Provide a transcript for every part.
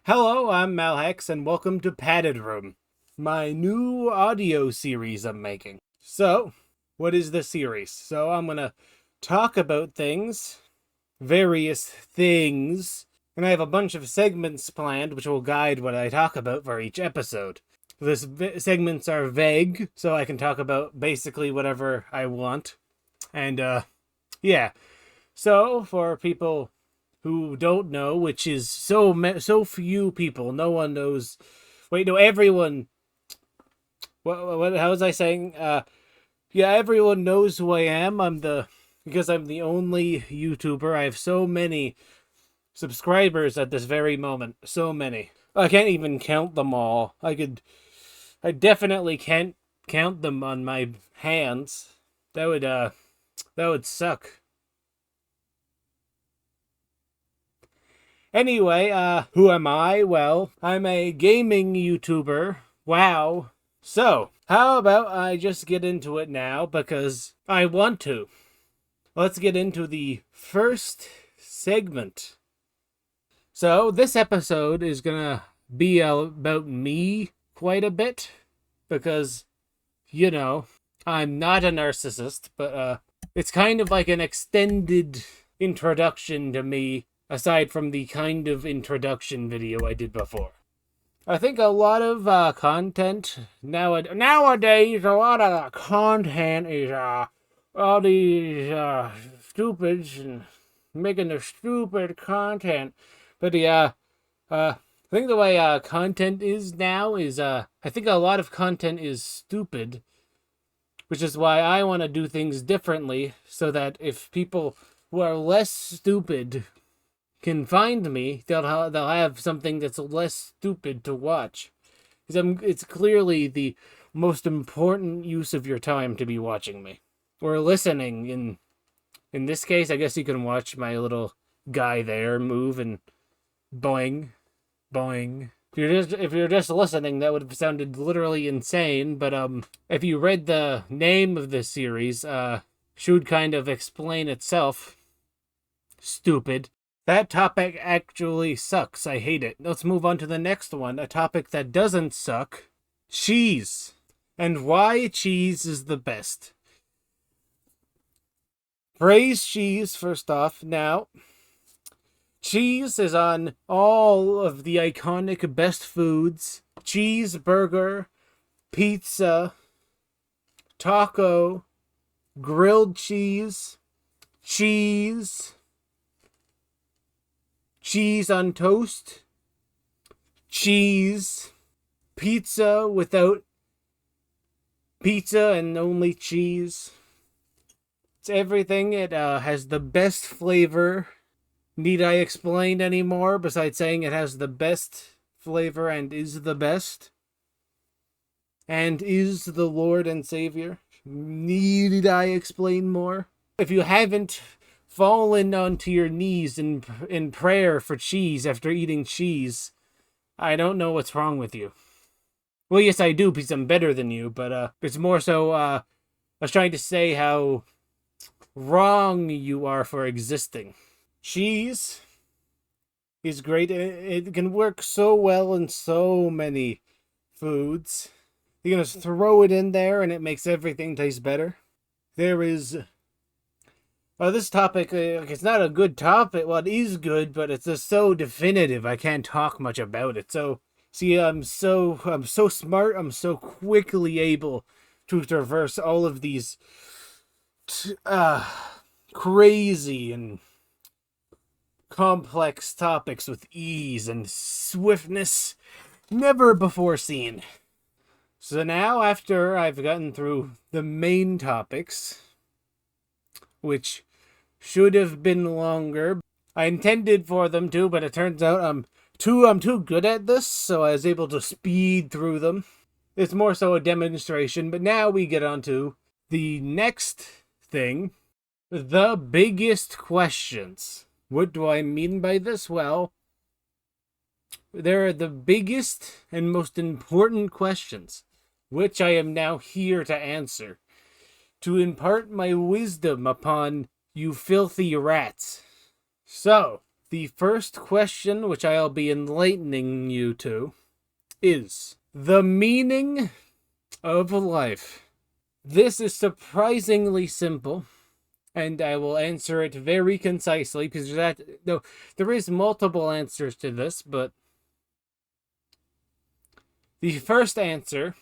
Hello, I'm Malhex, and welcome to Padded Room, my new audio series I'm making. So, what is the series? So, I'm gonna talk about various things, and I have a bunch of segments planned which will guide what I talk about for each episode. These segments are vague, so I can talk about basically whatever I want. And, yeah. So, for people who don't know, which is so few people. No one knows. Wait, no, everyone. What? How was I saying? Yeah, everyone knows who I am. Because I'm the only YouTuber. I have so many subscribers at this very moment. So many. I can't even count them all. I definitely can't count them on my hands. That would suck. Anyway, who am I? Well, I'm a gaming YouTuber. Wow. So, how about I just get into it now because I want to. Let's get into the first segment. So, this episode is gonna be about me quite a bit because, I'm not a narcissist, but it's kind of like an extended introduction to me aside from the kind of introduction video I did before. I think a lot of content nowadays, a lot of the content is all these stupids and making the stupid content. But I think the way content is now is I think a lot of content is stupid, which is why I want to do things differently so that if people who are less stupid can find me, they'll have something that's less stupid to watch. Because it's clearly the most important use of your time to be watching me or listening. In this case, I guess you can watch my little guy there move and boing, boing. If you're just listening, that would have sounded literally insane. But if you read the name of this series, should kind of explain itself. Stupid. That topic actually sucks. I hate it. Let's move on to the next one. A topic that doesn't suck. Cheese. And why cheese is the best. Praise cheese, first off. Now, cheese is on all of the iconic best foods. Cheeseburger, pizza, taco, grilled cheese, cheese on toast, cheese, pizza without pizza and only cheese. It's everything. It has the best flavor. Need I explain any more besides saying it has the best flavor and is the best? And is the Lord and Savior? Need I explain more? If you haven't fallen onto your knees in prayer for cheese after eating cheese, I don't know what's wrong with you. Well, yes, I do, because I'm better than you, but it's more so, I was trying to say how wrong you are for existing. Cheese is great. It can work so well in so many foods. You can just throw it in there and it makes everything taste better. There is this topic, it's not a good topic. Well, it is good, but it's just so definitive. I can't talk much about it. So, see, I'm so smart. I'm so quickly able to traverse all of these crazy and complex topics with ease and swiftness never before seen. So now, after I've gotten through the main topics, which should have been longer. I intended for them to, but it turns out I'm too good at this, so I was able to speed through them. It's more so a demonstration, but now we get on to the next thing, the biggest questions. What do I mean by this? Well, there are the biggest and most important questions, which I am now here to answer, to impart my wisdom upon you filthy rats. So, The first question, which I'll be enlightening you to, is the meaning of life. This is surprisingly simple, and I will answer it very concisely, because there is multiple answers to this, but the first answer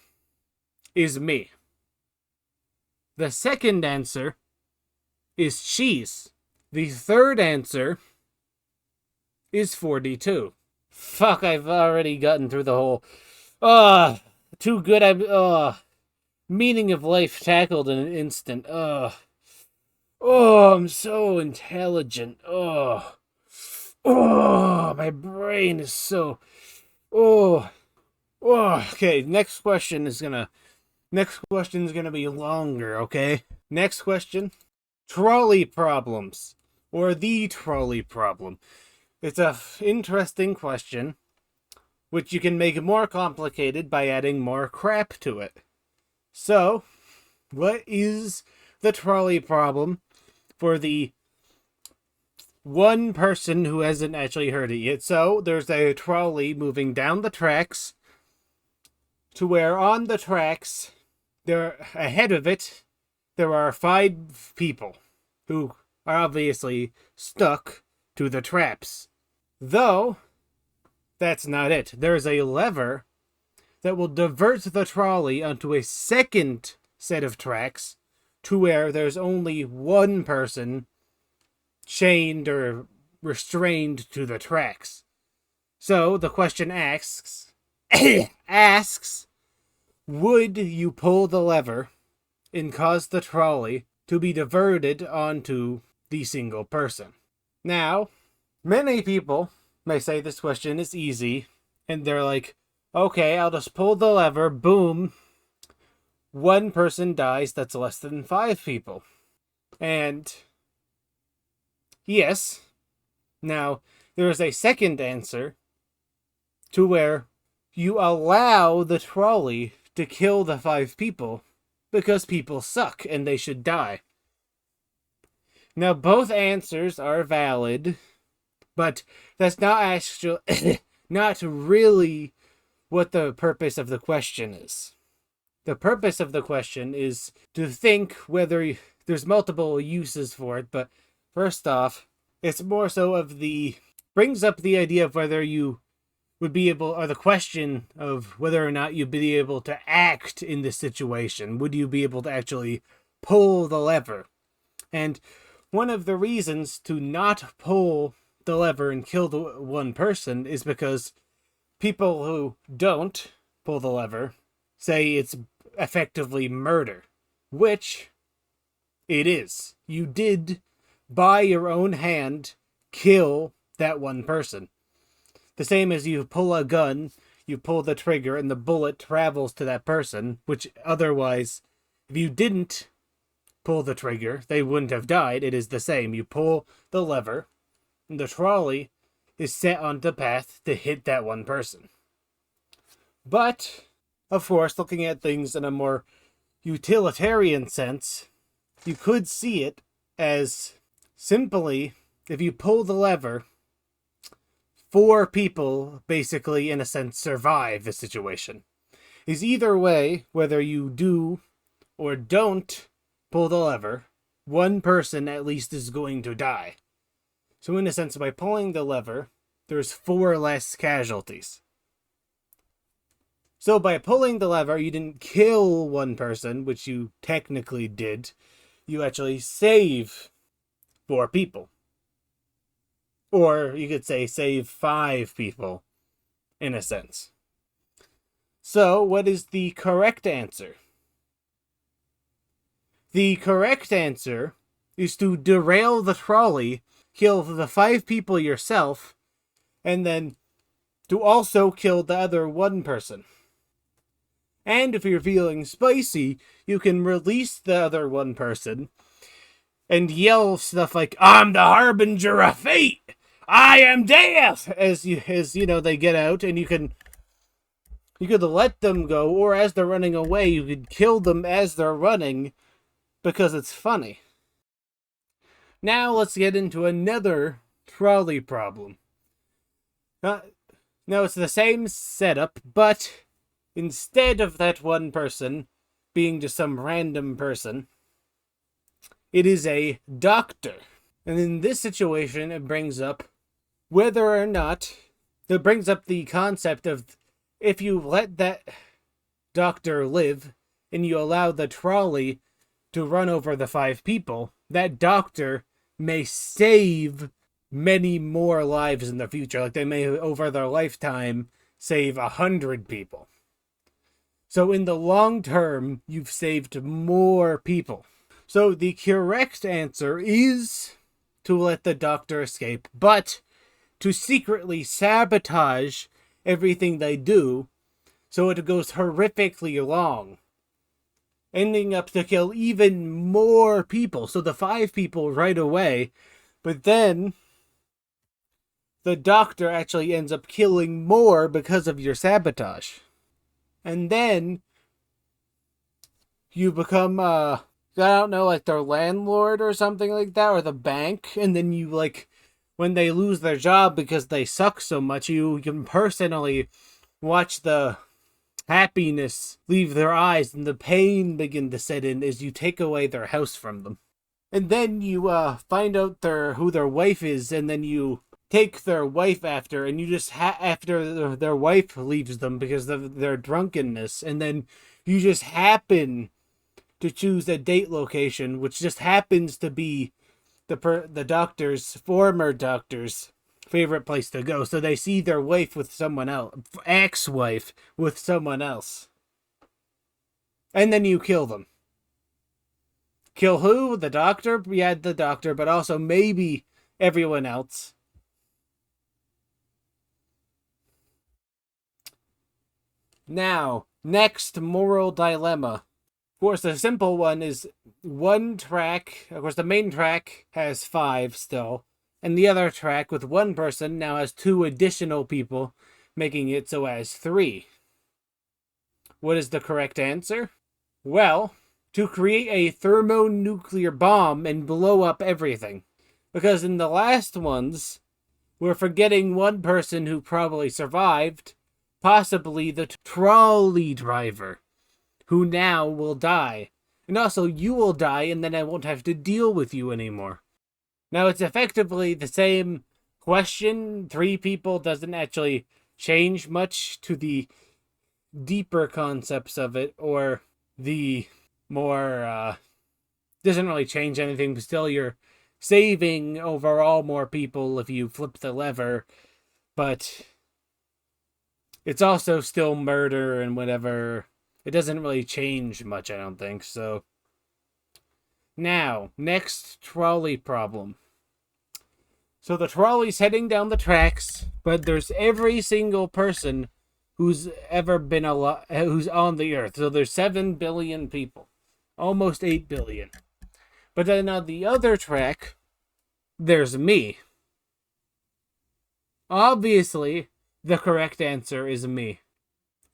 is me. The second answer is cheese. The third answer is 42. Fuck, I've already gotten through the whole... too good, meaning of life tackled in an instant. I'm so intelligent. My brain is so... Okay, next question is gonna be longer, okay? Next question. Trolley problems. Or the trolley problem. It's a interesting question, which you can make more complicated by adding more crap to it. So, what is the trolley problem for the one person who hasn't actually heard it yet? So, there's a trolley moving down the tracks to where on the tracks, ahead of it, there are 5 people who are obviously stuck to the traps. Though, that's not it. There's a lever that will divert the trolley onto a second set of tracks to where there's only one person chained or restrained to the tracks. So, the question asks, would you pull the lever and cause the trolley to be diverted onto the single person? Now, many people may say this question is easy, and they're like, okay, I'll just pull the lever, boom, one person dies that's less than 5 people. And, yes, now, there is a second answer to where you allow the trolley to kill the 5 people because people suck and they should die. Now, both answers are valid, but that's not really what the purpose of the question is. The purpose of the question is to think whether there's multiple uses for it, but first off, it's more so brings up the idea of whether you would be able, or the question of whether or not you'd be able to act in this situation. Would you be able to actually pull the lever? And one of the reasons to not pull the lever and kill the one person is because people who don't pull the lever say it's effectively murder, which it is. You did, by your own hand, kill that one person. The same as you pull a gun, you pull the trigger and the bullet travels to that person, which otherwise, if you didn't pull the trigger, they wouldn't have died. It is the same. You pull the lever, and the trolley is set on the path to hit that one person. But, of course, looking at things in a more utilitarian sense, you could see it as simply, if you pull the lever, 4 people basically, in a sense, survive the situation. Is either way, whether you do or don't pull the lever, one person at least is going to die. So in a sense, by pulling the lever, there's 4 less casualties. So by pulling the lever, you didn't kill one person, which you technically did. You actually save 4 people. Or you could say save 5 people, in a sense. So, what is the correct answer? The correct answer is to derail the trolley, kill the 5 people yourself, and then to also kill the other one person. And if you're feeling spicy, you can release the other one person and yell stuff like, "I'm the harbinger of fate! I am death!" As you know, they get out, and you could let them go, or as they're running away, you could kill them as they're running, because it's funny. Now let's get into another trolley problem. No, it's the same setup, but instead of that one person being just some random person, it is a doctor. And in this situation, it brings up whether or not, it brings up the concept of if you let that doctor live and you allow the trolley to run over the 5 people, that doctor may save many more lives in the future. Like they may, over their lifetime, save 100 people. So in the long term, you've saved more people. So the correct answer is to let the doctor escape, but to secretly sabotage everything they do so it goes horrifically long, ending up to kill even more people. So the 5 people right away, but then the doctor actually ends up killing more because of your sabotage. And then you become, I don't know, like their landlord or something like that, or the bank, and then you, like, when they lose their job because they suck so much, you can personally watch the happiness leave their eyes and the pain begin to set in as you take away their house from them. And then you find out who their wife is, and then you take their wife after, and you just after their wife leaves them because of their drunkenness, and then you just happen to choose a date location, which just happens to be the former doctor's favorite place to go. So they see their wife with someone else, ex-wife with someone else, and then you kill them. Kill who? The doctor? Yeah, the doctor, but also maybe everyone else. Now, next moral dilemma. Of course, the simple one is one track. Of course, the main track has 5 still, and the other track with one person now has 2 additional people, making it so as 3. What is the correct answer? Well, to create a thermonuclear bomb and blow up everything. Because in the last ones, we're forgetting one person who probably survived, possibly the trolley driver, who now will die. And also, you will die, and then I won't have to deal with you anymore. Now, it's effectively the same question. 3 people doesn't actually change much to the deeper concepts of it, or the more, doesn't really change anything, but still you're saving overall more people if you flip the lever, but it's also still murder and whatever. It doesn't really change much, I don't think, so. Now, next trolley problem. So the trolley's heading down the tracks, but there's every single person who's ever been alive, who's on the earth. So there's 7 billion people. Almost 8 billion. But then on the other track, there's me. Obviously, the correct answer is me.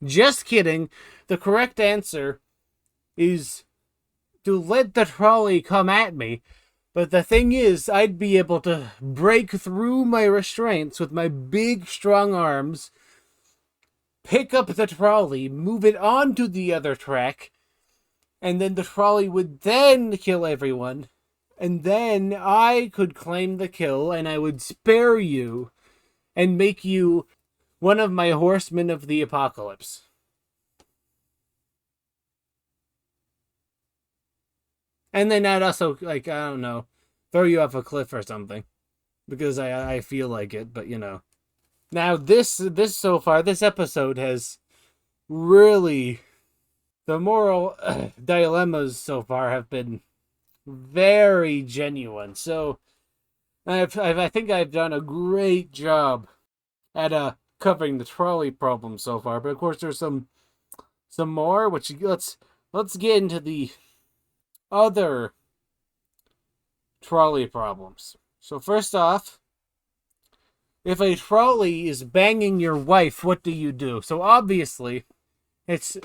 Just kidding. The correct answer is to let the trolley come at me. But the thing is, I'd be able to break through my restraints with my big, strong arms, pick up the trolley, move it onto the other track, and then the trolley would then kill everyone. And then I could claim the kill, and I would spare you and make you one of my horsemen of the apocalypse. And then I'd also, like, I don't know, throw you off a cliff or something. Because I feel like it, but you know. Now, this so far, this episode has really... The moral dilemmas so far have been very genuine. So, I think I've done a great job at covering the trolley problem so far. But of course, there's some more. Which let's get into the other trolley problems. So first off, if a trolley is banging your wife, what do you do? So obviously, so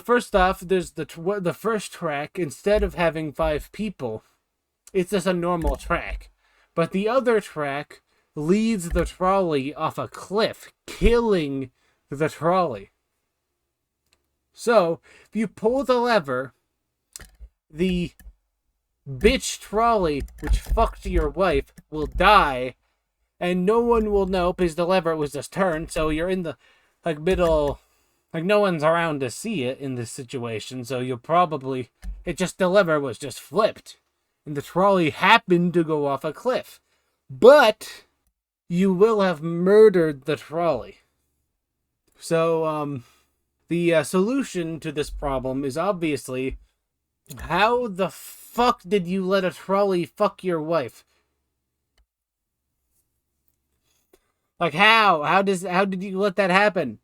first off, there's the first track. Instead of having 5 people, it's just a normal track. But the other track leads the trolley off a cliff, killing the trolley. So, if you pull the lever, the bitch trolley, which fucked your wife, will die, and no one will know because the lever was just turned, so you're in the middle, no one's around to see it in this situation, so you'll probably, the lever was just flipped, and the trolley happened to go off a cliff. But you will have murdered the trolley. So, the solution to this problem is obviously, how the fuck did you let a trolley fuck your wife? Like, how? How did you let that happen?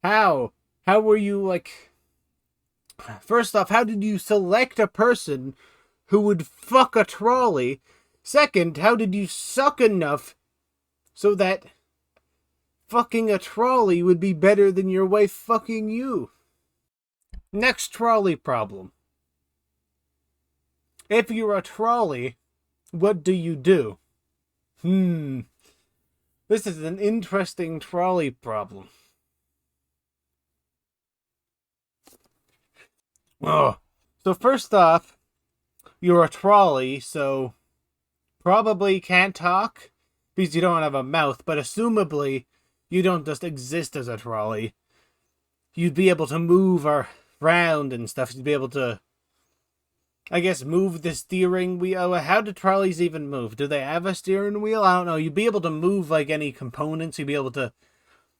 How? How were you, first off, how did you select a person who would fuck a trolley? Second, how did you suck enough so that fucking a trolley would be better than your wife fucking you? Next trolley problem. If you're a trolley, what do you do? This is an interesting trolley problem. Oh. So first off, you're a trolley, so probably can't talk because you don't have a mouth, but assumably you don't just exist as a trolley. You'd be able to move around and stuff. You'd be able to, I guess, move the steering wheel. How do trolleys even move? Do they have a steering wheel? I don't know. You'd be able to move any components. You'd be able to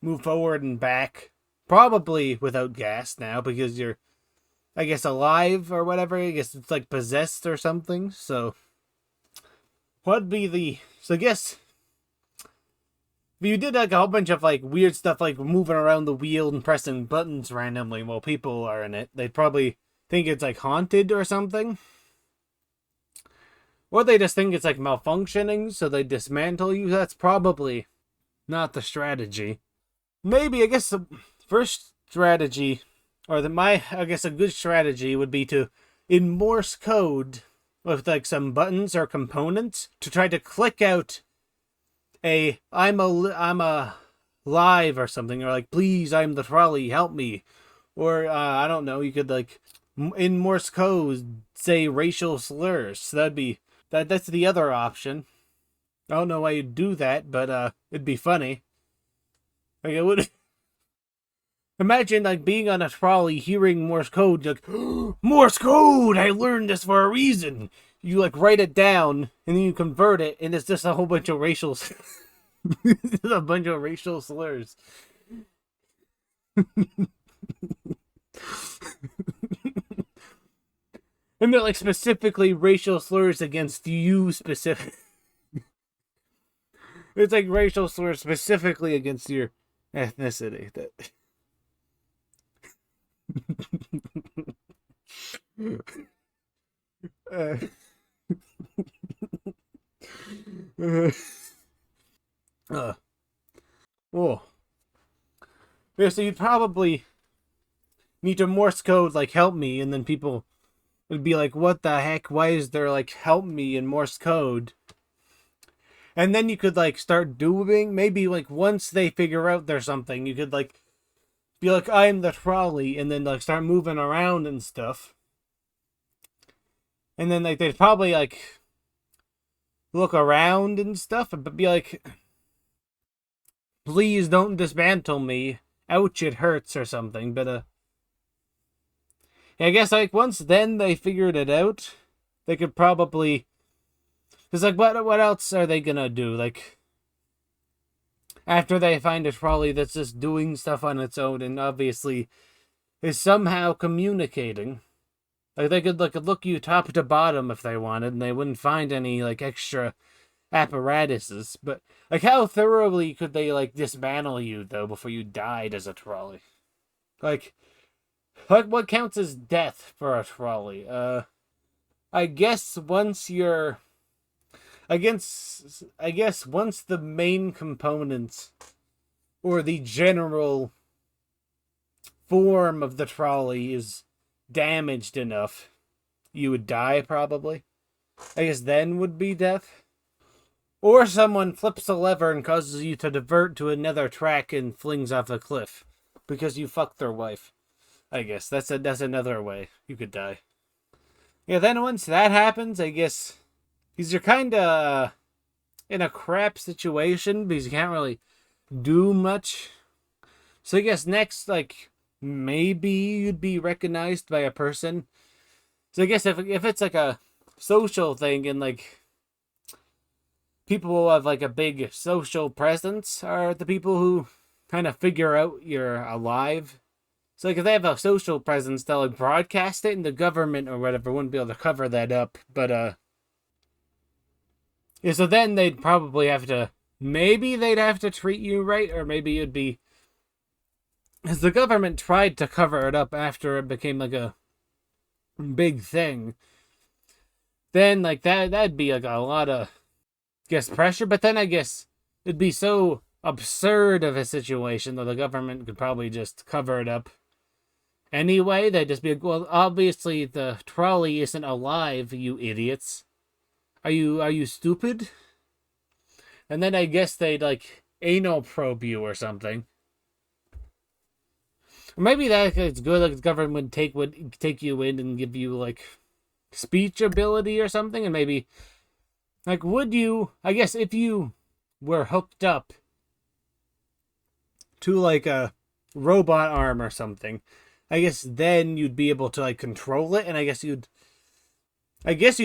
move forward and back. Probably without gas now because you're, I guess, alive or whatever. I guess it's possessed or something. So what'd be the... So I guess if you did a whole bunch of weird stuff moving around the wheel and pressing buttons randomly while people are in it, they'd probably think it's haunted or something. Or they just think it's malfunctioning, so they dismantle you. That's probably not the strategy. Maybe, I guess, the first strategy, or I guess a good strategy would be to, in Morse code, with some buttons or components, to try to click out I'm alive or something, or please, I'm the trolley, help me. Or, I don't know, you could in Morse code say racial slurs. So that's the other option. I don't know why you'd do that, but it'd be funny. It would. Imagine being on a trolley, hearing Morse code, Morse code! I learned this for a reason. You write it down, and then you convert it, and it's just a whole bunch of racial, a bunch of racial slurs. And they're specifically racial slurs against you specific. It's racial slurs specifically against your ethnicity. Oh. Yeah, so you'd probably need to Morse code help me, and then people would be what the heck? Why is there help me in Morse code? And then you could start doing, maybe once they figure out there's something, you could be I'm the trolley, and then start moving around and stuff. And then they'd probably look around and stuff, but be please don't dismantle me. Ouch, it hurts or something. But I guess once then they figured it out, they could probably, because what else are they gonna do? After they find a trolley that's just doing stuff on its own and obviously is somehow communicating, they could look you top to bottom if they wanted, and they wouldn't find any extra apparatuses. But how thoroughly could they dismantle you though before you died as a trolley? What counts as death for a trolley? I guess once you're, I guess once the main components or the general form of the trolley is damaged enough, you would die probably. I guess then would be death. Or someone flips a lever and causes you to divert to another track and flings off a cliff because you fucked their wife. I guess that's another way you could die. Yeah, then once that happens, I guess because you're kind of in a crap situation because you can't really do much. So I guess next, like, maybe you'd be recognized by a person. So I guess if it's like a social thing and like people who have like a big social presence are the people who kind of figure out you're alive. So like if they have a social presence, they'll like broadcast it, and the government or whatever wouldn't be able to cover that up. But yeah, so then they'd probably have to, maybe they'd have to treat you right, or maybe it'd be, because the government tried to cover it up after it became like a big thing. Then like that'd be like a lot of, I guess, pressure. But then I guess it'd be so absurd of a situation that the government could probably just cover it up anyway. They'd just be like, well, obviously the trolley isn't alive, you idiots. Are you stupid? And then I guess they'd like anal probe you or something. Or maybe it's good, like the government would take you in and give you like speech ability or something, and maybe like would you, I guess if you were hooked up to like a robot arm or something, I guess then you'd be able to like control it, and I guess you'd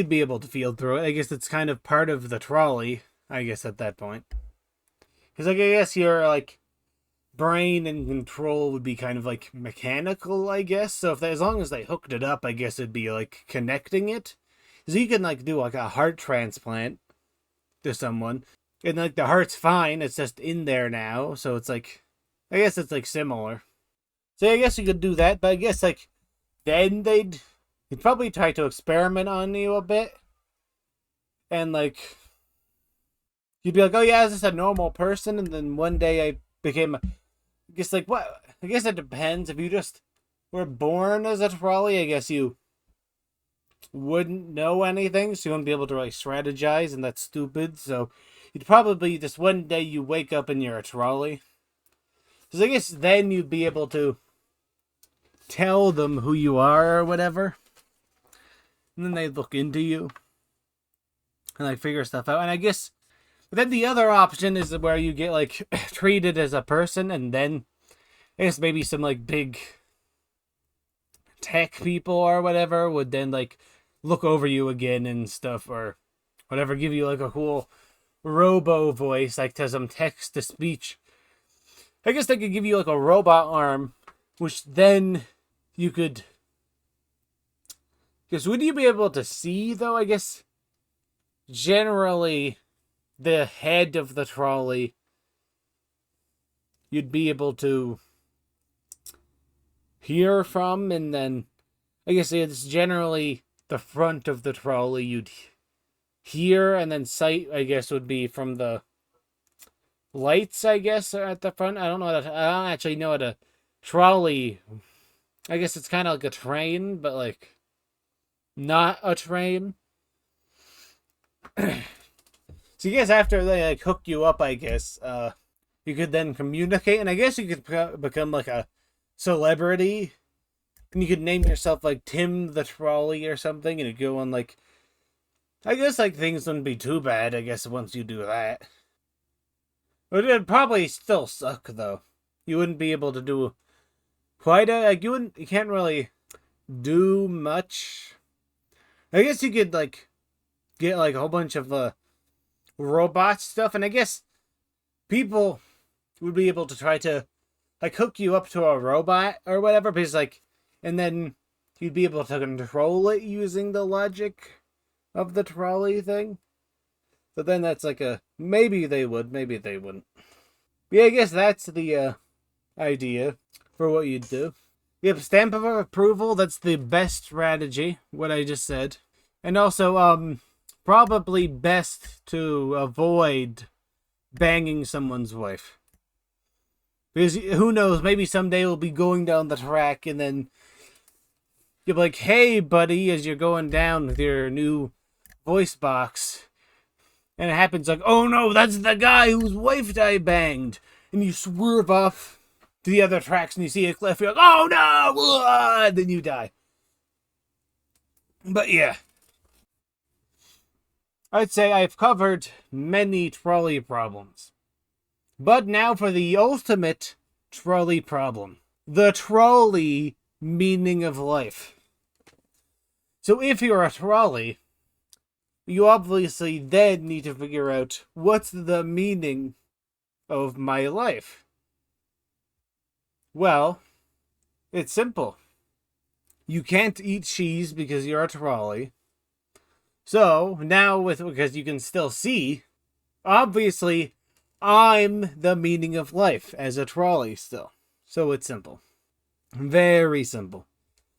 be able to feel through it. I guess it's kind of part of the trolley, I guess, at that point. Because like, I guess your like brain and control would be kind of like mechanical, I guess. So as long as they hooked it up, I guess it'd be like connecting it. So you can like do like a heart transplant to someone, and like the heart's fine, it's just in there now. So it's like, I guess it's like similar. So I guess you could do that, but I guess like then they'd probably try to experiment on you a bit. And like you'd be like, oh yeah, I was just a normal person, and then one day I became I guess like what? I guess it depends. If you just were born as a trolley, I guess you wouldn't know anything, so you wouldn't be able to really strategize, and that's stupid. So you'd probably just one day you wake up and you're a trolley. So I guess then you'd be able to tell them who you are or whatever. And then they'd look into you and like figure stuff out. And I guess, but then the other option is where you get like treated as a person, and then I guess maybe some like big tech people or whatever would then like look over you again and stuff, or whatever, give you like a cool robo voice, like to some text to speech. I guess they could give you like a robot arm, which then you could, because would you be able to see though? I guess generally the head of the trolley you'd be able to hear from, and then I guess it's generally the front of the trolley you'd hear, and then sight, I guess, would be from the lights, I guess, are at the front. I don't actually know what a trolley, I guess it's kind of like a train, but like not a train. So I guess after they like hook you up, I guess you could then communicate, and I guess you could become like a celebrity, and you could name yourself like Tim the Trolley or something, and it'd go on like, I guess like things wouldn't be too bad, I guess, once you do that. But it'd probably still suck though. You wouldn't be able to do quite like you can't really do much. I guess you could like get like a whole bunch of robot stuff, and I guess people would be able to try to like hook you up to a robot or whatever, because like, and then you'd be able to control it using the logic of the trolley thing. But then that's like a, maybe they would, maybe they wouldn't. But yeah, I guess that's the idea for what you'd do. Yep, stamp of approval, that's the best strategy, what I just said. And also, probably best to avoid banging someone's wife. Because who knows, maybe someday we'll be going down the track, and then you'll be like, hey buddy, as you're going down with your new voice box, and it happens like, oh no, that's the guy whose wife I banged, and you swerve off to the other tracks and you see a cliff, you're like, oh no, then you die. But yeah, I'd say I've covered many trolley problems. But now for the ultimate trolley problem. The trolley meaning of life. So if you're a trolley, you obviously then need to figure out what's the meaning of my life. Well, it's simple. You can't eat cheese because you're a trolley. So now, because you can still see, obviously, I'm the meaning of life as a trolley still. So it's simple. Very simple.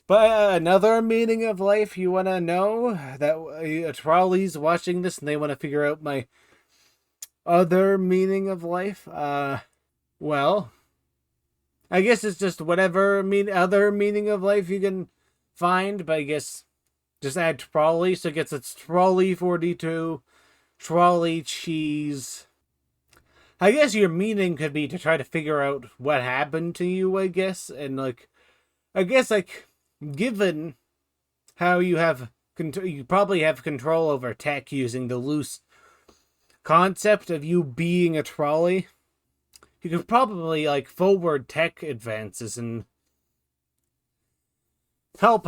But another meaning of life you want to know, that a trolley's watching this and they want to figure out my other meaning of life? Well, I guess it's just whatever other meaning of life you can find, but I guess just add trolley, so it gets its trolley 42, trolley cheese. I guess your meaning could be to try to figure out what happened to you, I guess, and given how you probably have control over tech using the loose concept of you being a trolley, you could probably forward tech advances and help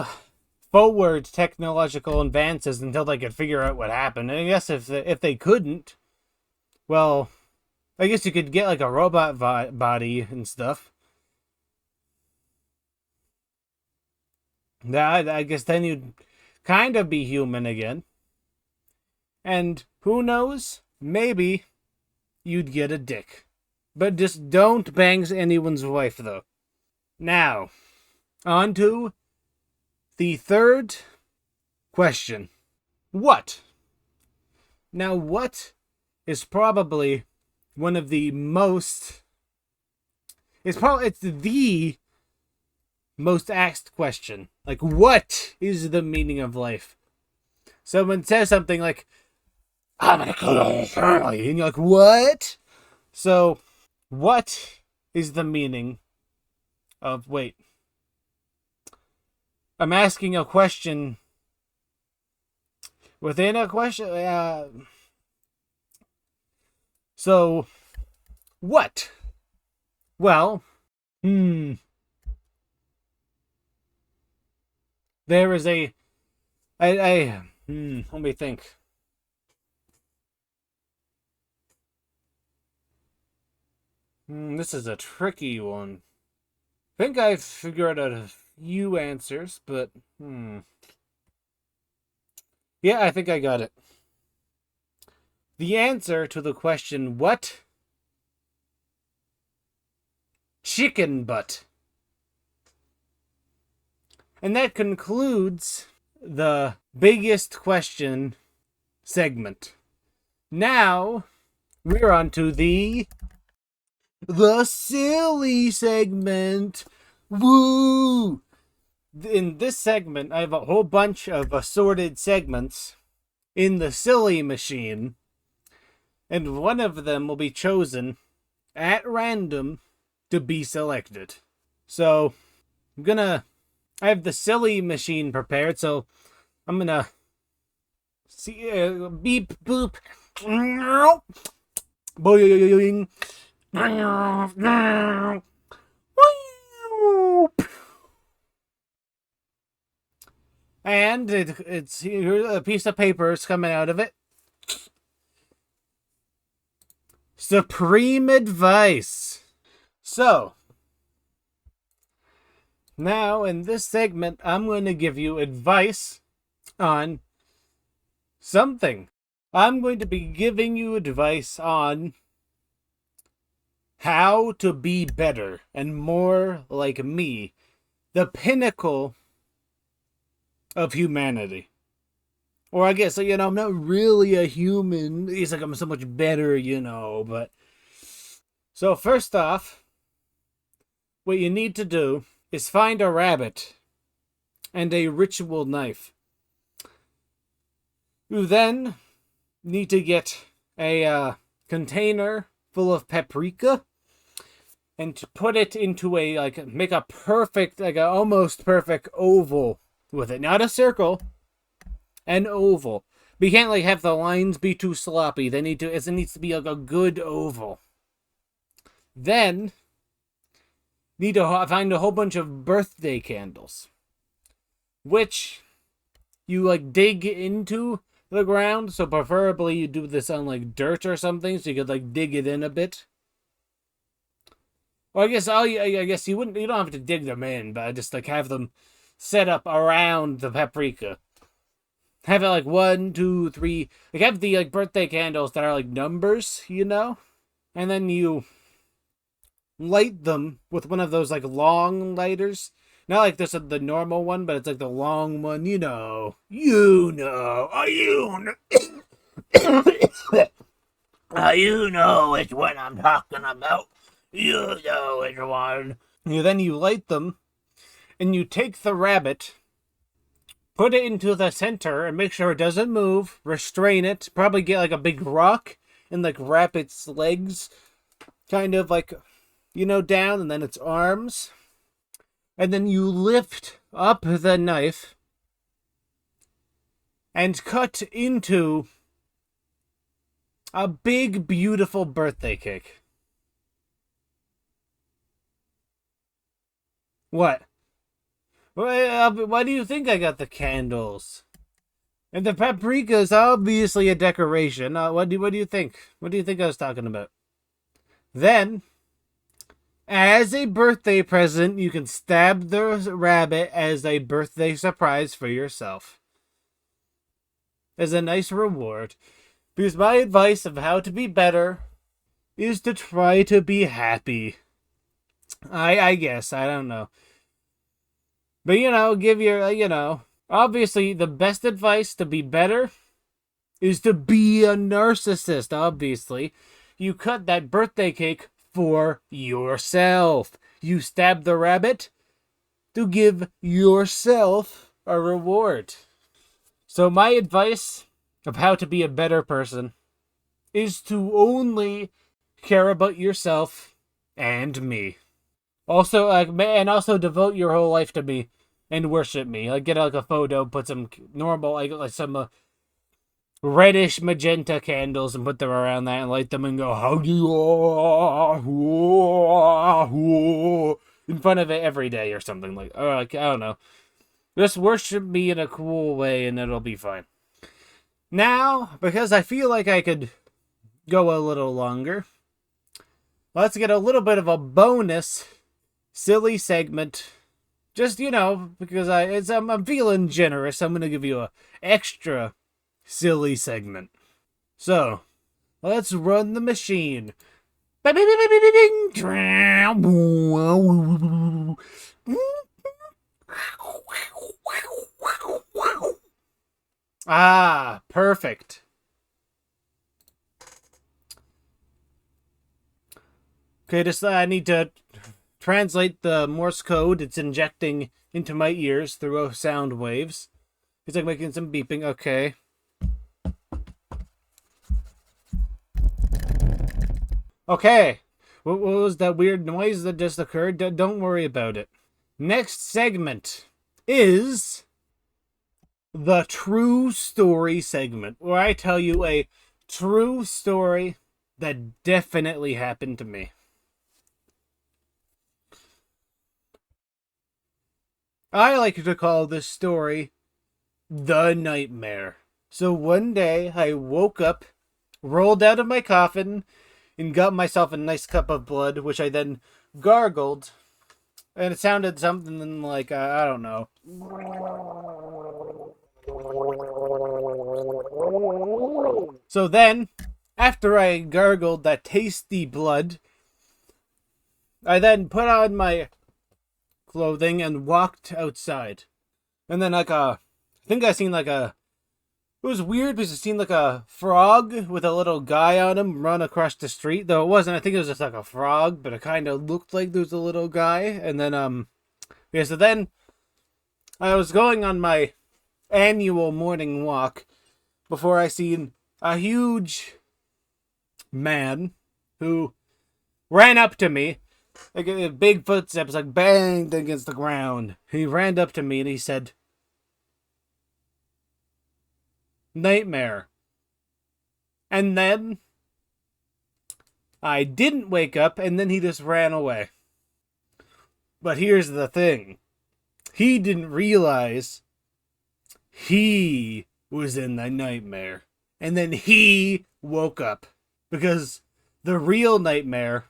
forward technological advances until they could figure out what happened. And I guess if they couldn't, well, I guess you could get a robot body and stuff. I guess then you'd kind of be human again. And who knows? Maybe you'd get a dick. But just don't bang anyone's wife, though. Now, on to the third question. What? Now, what is probably one of the most... It's the most asked question. What is the meaning of life? Someone says something like, I'm gonna kill Charlie, and you're like, what? So, what is the meaning of... Wait. I'm asking a question within a question. So, what? Well, there is let me think. This is a tricky one. I think I've figured out a few answers, but yeah, I think I got it. The answer to the question, what? Chicken butt. And that concludes the biggest question segment. Now, we're on to the silly segment. Woo! In this segment, I have a whole bunch of assorted segments in the silly machine, and one of them will be chosen at random to be selected. So, I have the silly machine prepared, so I'm gonna see, beep, boop, boing, and it's here. A piece of paper is coming out of it. Supreme advice. So, now in this segment, I'm going to give you advice on something. I'm going to be giving you advice on how to be better and more like me, the pinnacle of humanity. Or I guess, I'm not really a human. It's like I'm so much better, but... So first off, what you need to do is find a rabbit and a ritual knife. You then need to get a container full of paprika and to put it into a, like, make a perfect, like, a almost perfect oval with it. Not a circle, an oval. But you can't, like, have the lines be too sloppy. It needs to be, like, a good oval. Then, need to find a whole bunch of birthday candles, which you, like, dig into the ground. So preferably you do this on, like, dirt or something, so you could, like, dig it in a bit. Well, I guess you don't have to dig them in, but just, like, have them set up around the paprika. Have it like 1, 2, 3. Like, have the, like, birthday candles that are like numbers, you know? And then you light them with one of those, like, long lighters. Not like this, the normal one, but it's like the long one, you know. You know. You know which one I'm talking about. You know which one. Then you light them, and you take the rabbit, put it into the center, and make sure it doesn't move. Restrain it. Probably get, like, a big rock and, like, wrap its legs, kind of, like, you know, down, and then its arms. And then you lift up the knife and cut into a big, beautiful birthday cake. What? Why do you think I got the candles? And the paprika is obviously a decoration. What do you think? What do you think I was talking about? Then, as a birthday present, you can stab the rabbit as a birthday surprise for yourself. As a nice reward. Because my advice of how to be better is to try to be happy. I guess. I don't know. But, you know, obviously the best advice to be better is to be a narcissist, obviously. You cut that birthday cake for yourself. You stab the rabbit to give yourself a reward. So my advice of how to be a better person is to only care about yourself and me. Also, and also devote your whole life to me and worship me. Like, get, like, a photo, put some normal, like some reddish magenta candles and put them around that and light them and go, how do you in front of it every day or something, like, or, like, I don't know. Just worship me in a cool way and it'll be fine. Now, because I feel like I could go a little longer, let's get a little bit of a bonus silly segment. Just, you know, because I'm feeling generous, I'm gonna give you a extra silly segment. So, let's run the machine. Ah, perfect. Okay, I need to translate the Morse code it's injecting into my ears through sound waves. It's like making some beeping. Okay. Okay. What was that weird noise that just occurred? Don't worry about it. Next segment is the true story segment, where I tell you a true story that definitely happened to me. I like to call this story The Nightmare. So one day I woke up, rolled out of my coffin, and got myself a nice cup of blood, which I then gargled. And it sounded something like, I don't know. So then, after I gargled that tasty blood, I then put on my clothing and walked outside. And then, like, I think I seen, like, it was weird because it seemed like a frog with a little guy on him run across the street. Though it wasn't. I think it was just like a frog, but it kind of looked like there was a little guy. And then, yeah, so then I was going on my annual morning walk before I seen a huge man who ran up to me. Like big footsteps, like banged against the ground. He ran up to me and he said, "Nightmare." And then I didn't wake up, and then he just ran away. But here's the thing. He didn't realize he was in the nightmare. And then he woke up. Because the real nightmare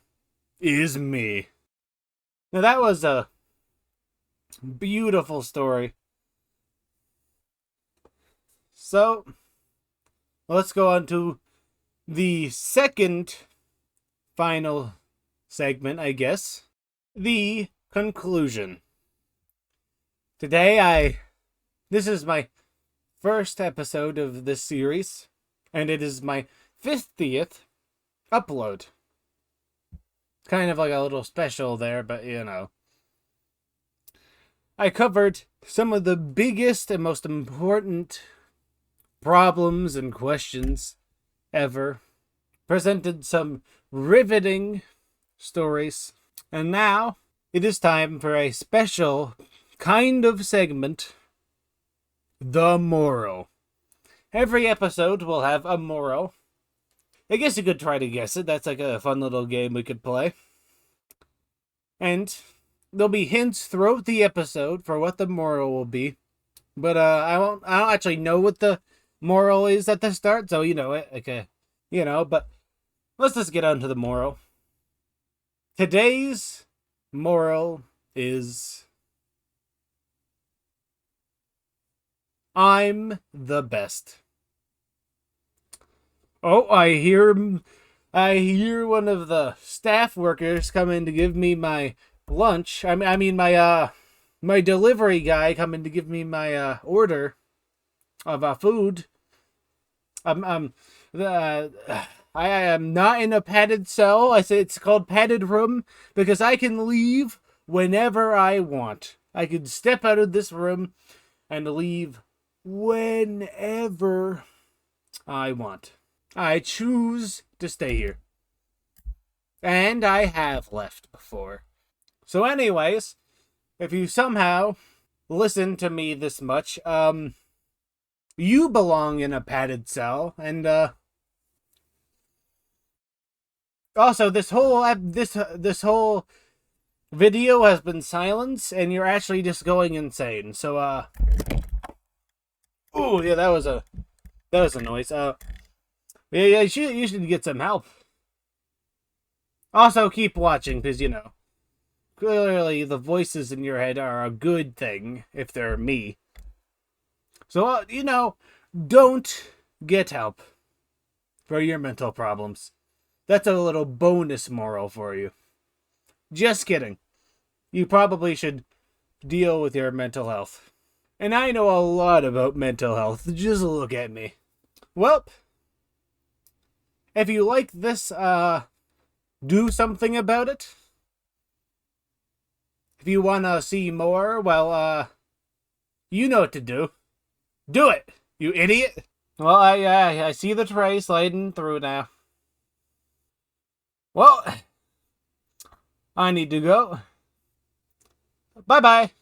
is me. Now that was a beautiful story. So, let's go on to the second final segment, I guess. The conclusion. Today this is my first episode of this series, and it is my 50th upload. Kind of like a little special there, but you know. I covered some of the biggest and most important problems and questions ever. Presented some riveting stories. And now, it is time for a special kind of segment. The moral. Every episode will have a moral. I guess you could try to guess it. That's like a fun little game we could play. And there'll be hints throughout the episode for what the moral will be. But I don't actually know what the moral is at the start, so you know it. Okay. But let's just get on to the moral. Today's moral is I'm the best. Oh, I hear one of the staff workers coming to give me my lunch. I mean my delivery guy coming to give me my order of food. I am not in a padded cell. I say it's called padded room because I can leave whenever I want. I can step out of this room and leave whenever I want. I choose to stay here. And I have left before. So anyways, if you somehow listen to me this much, you belong in a padded cell, and also this whole video has been silenced, and you're actually just going insane. So oh yeah, that was a noise. Yeah, you should get some help. Also, keep watching because clearly the voices in your head are a good thing if they're me. So, don't get help for your mental problems. That's a little bonus moral for you. Just kidding. You probably should deal with your mental health. And I know a lot about mental health. Just look at me. Well, if you like this, do something about it. If you want to see more, well, you know what to do. Do it, you idiot. Well, I see the tray sliding through now. Well, I need to go. Bye-bye.